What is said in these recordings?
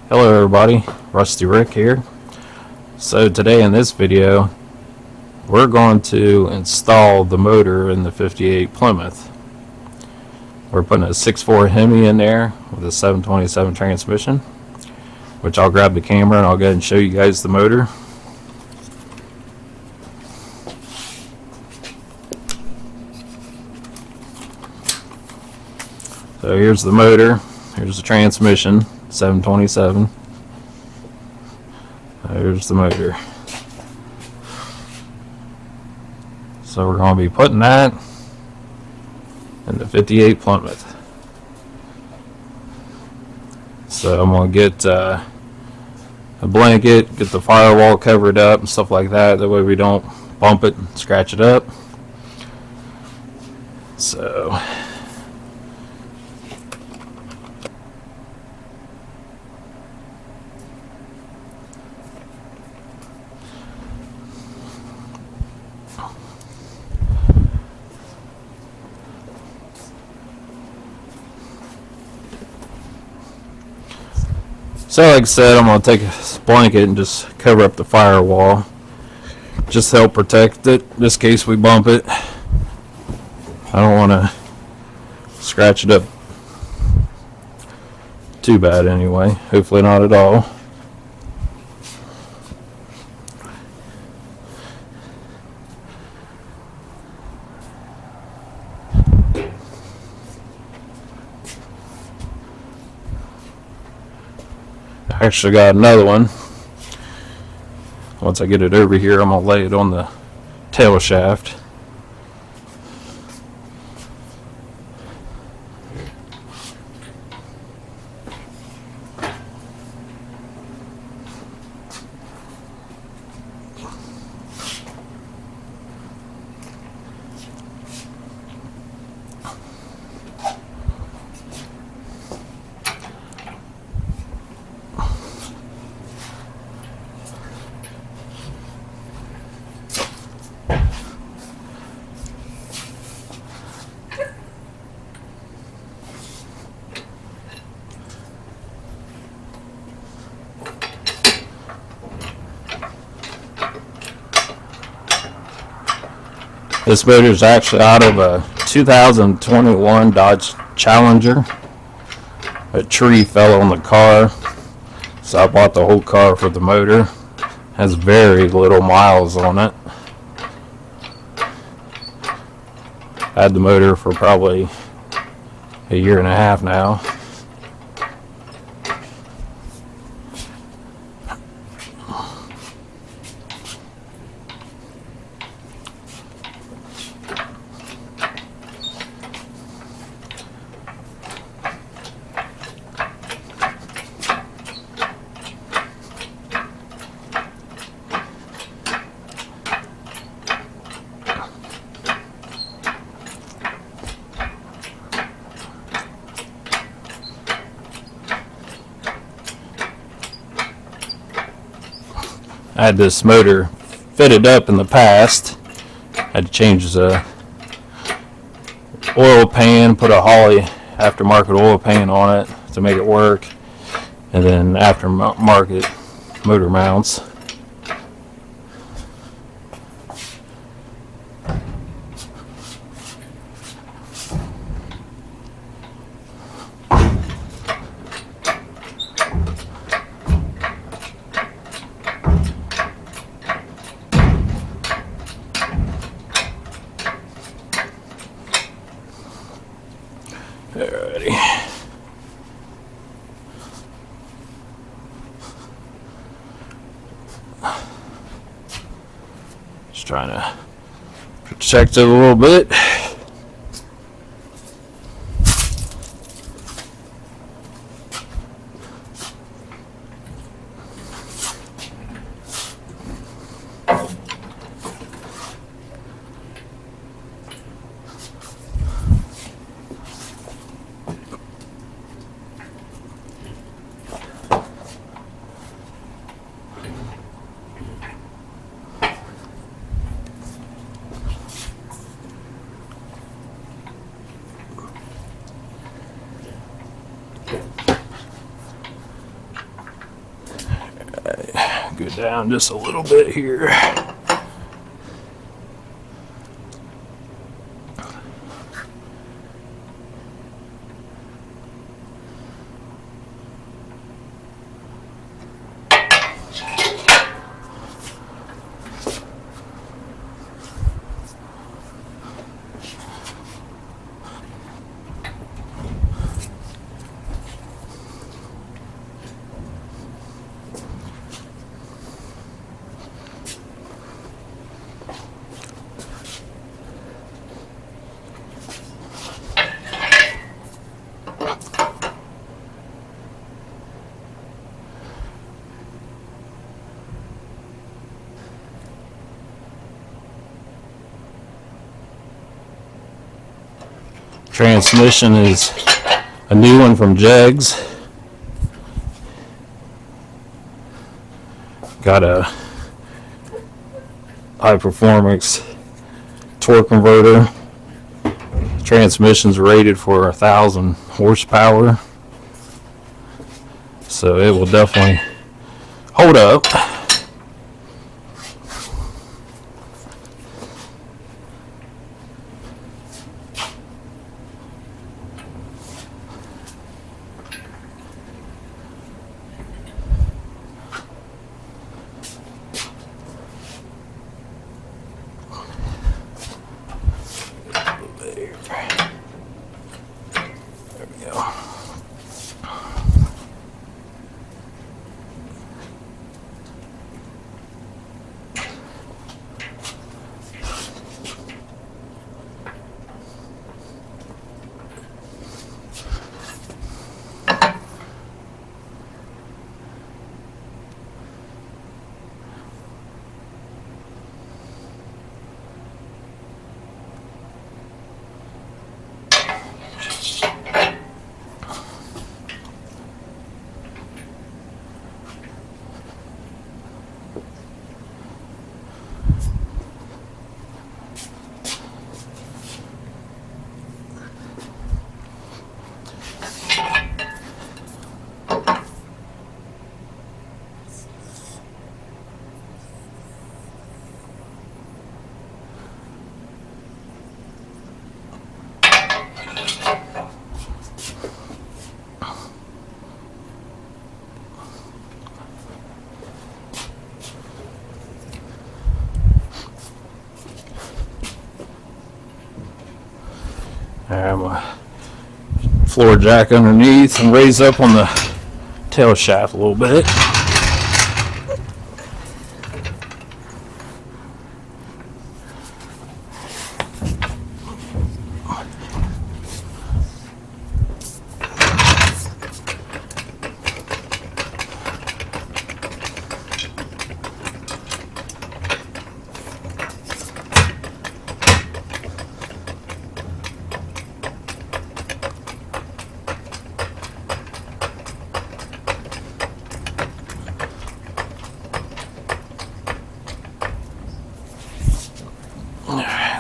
Hello everybody, Rusty Rick here. So today in this video we're going to install the motor in the 58 Plymouth. We're putting a 6.4 HEMI in there with a 727 transmission, which I'll grab the camera and I'll go ahead and show you guys the motor. So here's the motor, here's the transmission, 727. There's the motor. So we're going to be putting that in the 58 Plymouth. So I'm going to get a blanket, get the firewall covered up and stuff like that. That way we don't bump it and scratch it up. So like I said, I'm going to take a blanket and just cover up the firewall. Just help protect it, just in case we bump it. I don't want to scratch it up too bad anyway. Hopefully not at all. I actually got another one. Once I get it over here, I'm going to lay it on the tail shaft. This motor is actually out of a 2021 Dodge Challenger. A tree fell on the car, so I bought the whole car for the motor. Has very little miles on it. Had the motor for probably a year and a half now. I had this motor fitted up in the past. Had to change the oil pan, put a Holley aftermarket oil pan on it to make it work, and then aftermarket motor mounts. Alrighty. Just trying to protect it a little bit. down just a little bit here. Transmission is a new one from Jegs. Got a high performance torque converter. Transmission's rated for 1,000 horsepower, so it will definitely hold up. I'm a floor jack underneath and raise up on the tail shaft a little bit.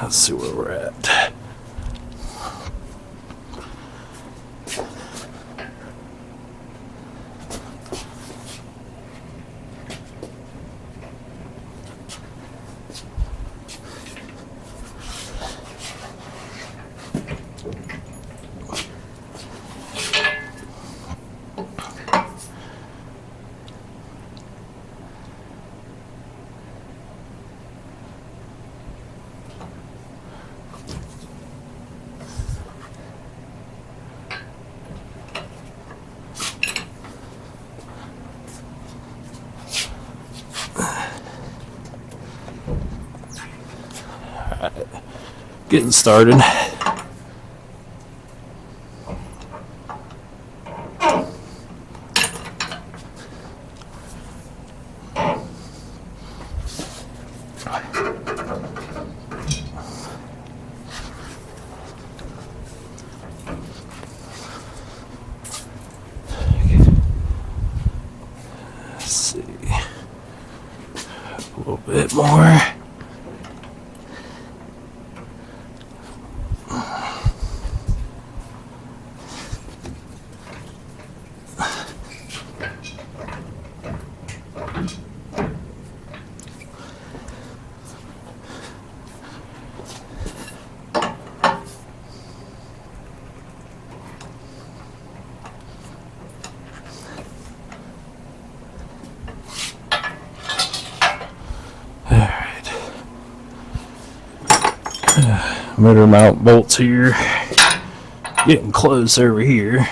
Let's see where we're at. Getting started. Let's see. A little bit more. Motor mount bolts here. Getting close over here.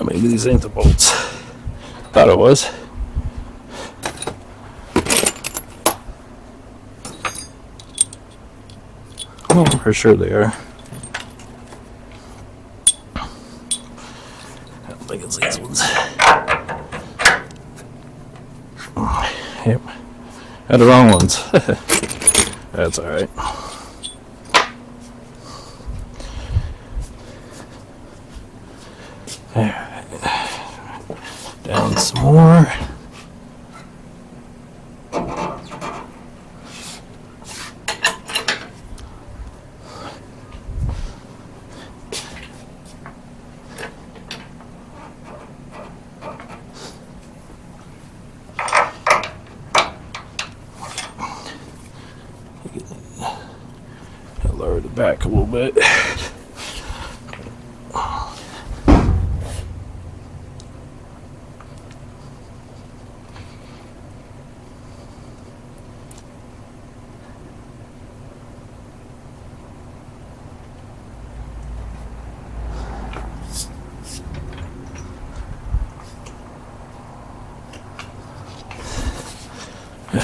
Maybe these ain't the bolts. Thought it was. Oh, I'm pretty sure they are. I don't think it's these ones. Yep. Had the wrong ones. That's alright. Down some more. I'll lower the back a little bit.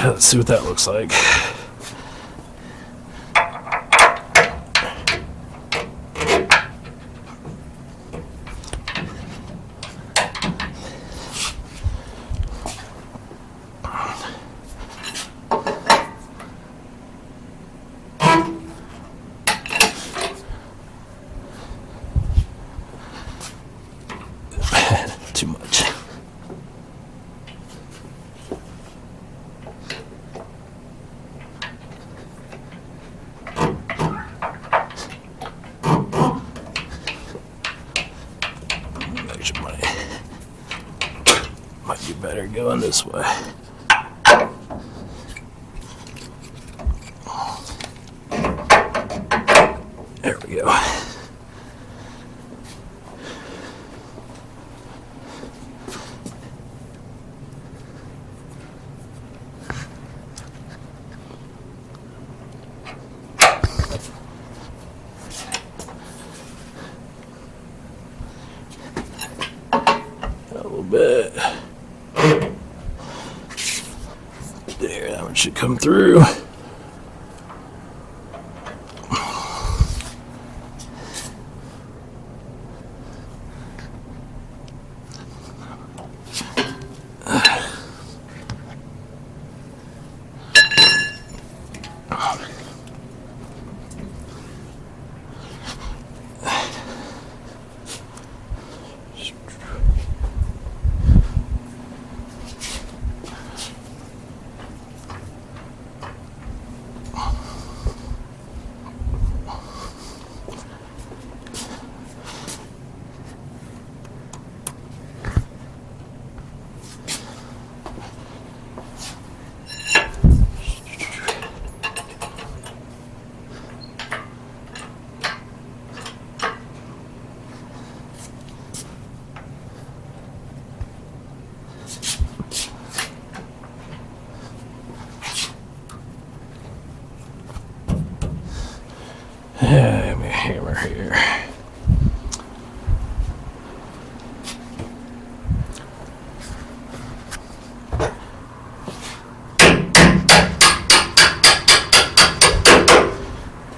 Let's see what that looks like. Too much. Might be better going this way. There we go. A little bit. There, that one should come through. Let me hammer here.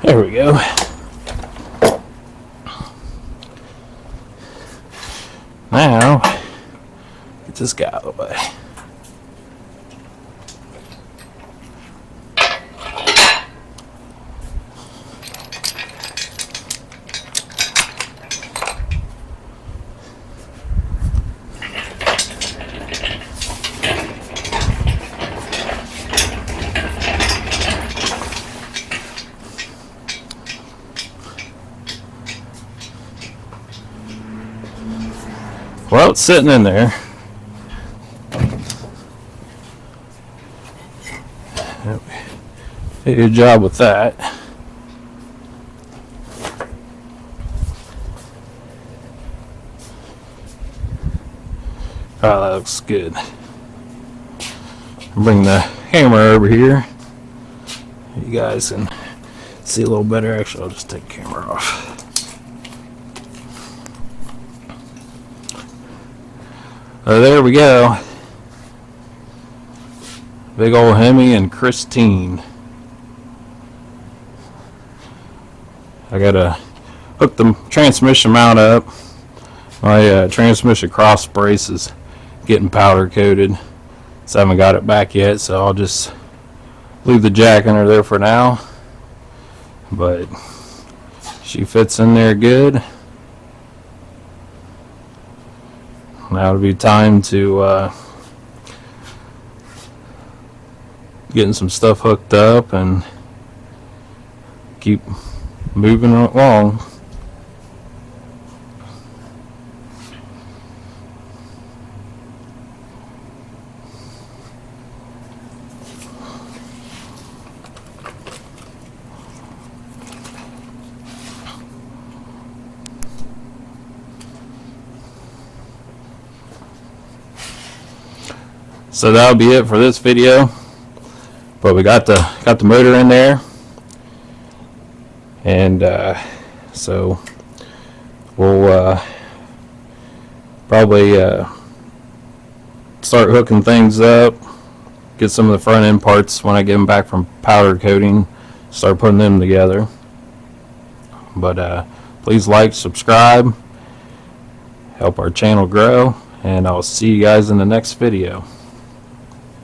There we go. Now, get this guy out of the way. Well, it's sitting in there. Did a good job with that. Oh, that looks good. Bring the hammer over here. You guys can see a little better. Actually, I'll just take the camera off. Oh, there we go. Big old Hemi and Christine. I gotta hook the transmission mount up. My transmission cross brace is getting powder coated, so I haven't got it back yet, so I'll just leave the jack under there for now. But she fits in there good. Now it'll be time to getting some stuff hooked up and keep moving along. So that'll be it for this video. But we got the motor in there, and so we'll probably start hooking things up, get some of the front end parts when I get them back from powder coating, start putting them together. But please like, subscribe, help our channel grow, and I'll see you guys in the next video.